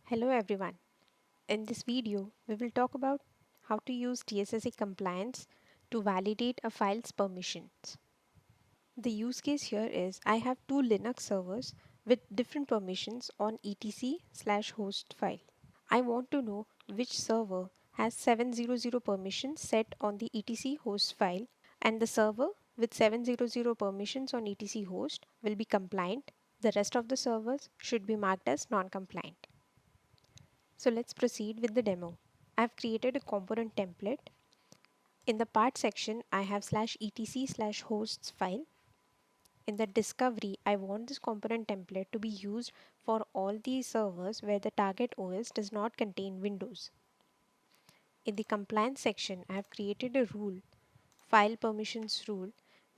Hello everyone. In this video, we will talk about how to use TSSA compliance to validate a file's permissions. The use case here is I have two Linux servers with different permissions on etc/host file. I want to know which server has 700 permissions set on the etc host file, and the server with 700 permissions on etc host will be compliant. The rest of the servers should be marked as non-compliant. So let's proceed with the demo. I've created a component template. In the part section, I have /etc/hosts file. In the discovery, I want this component template to be used for all the servers where the target OS does not contain Windows. In the compliance section, I have created a rule, file permissions rule,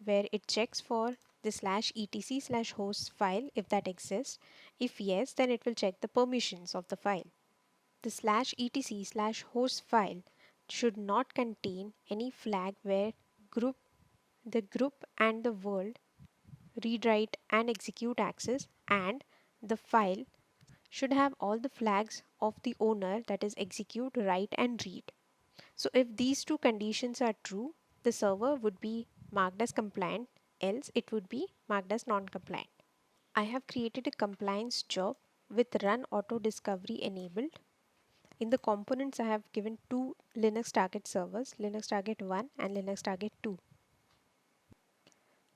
where it checks for the /etc/hosts file if that exists. If yes, then it will check the permissions of the file. The /etc/host file should not contain any flag where the group and the world, read, write and execute access, and the file should have all the flags of the owner, that is execute, write and read. So if these two conditions are true, the server would be marked as compliant, else it would be marked as non-compliant. I have created a compliance job with run auto discovery enabled. In the components, I have given two Linux target servers, Linux target 1 and Linux target 2.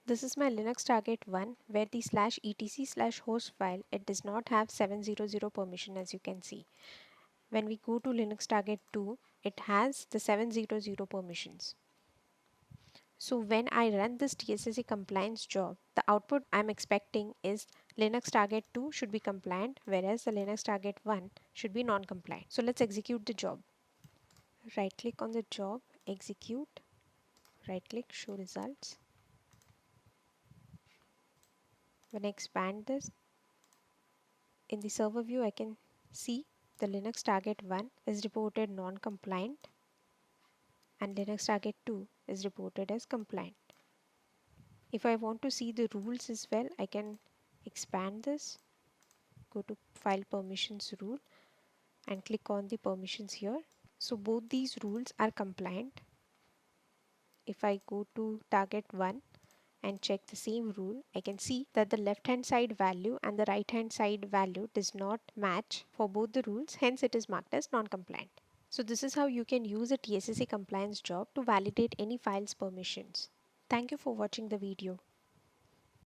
This is my Linux target 1 where the /etc/host file, it does not have 700 permission, as you can see. When we go to Linux target 2, it has the 700 permissions. So when I run this TSSA compliance job, the output I'm expecting is Linux target 2 should be compliant, whereas the Linux target 1 should be non-compliant. So let's execute the job. Right click on the job, execute, right click, show results. When I expand this, in the server view I can see the Linux target 1 is reported non-compliant and Linux target 2 is reported as compliant. If I want to see the rules as well, I can expand this, go to file permissions rule and click on the permissions here. So both these rules are compliant. If I go to target 1 and check the same rule, I can see that the left hand side value and the right hand side value does not match for both the rules, hence it is marked as non-compliant. So this is how you can use a TSSA compliance job to validate any file's permissions. Thank you for watching the video.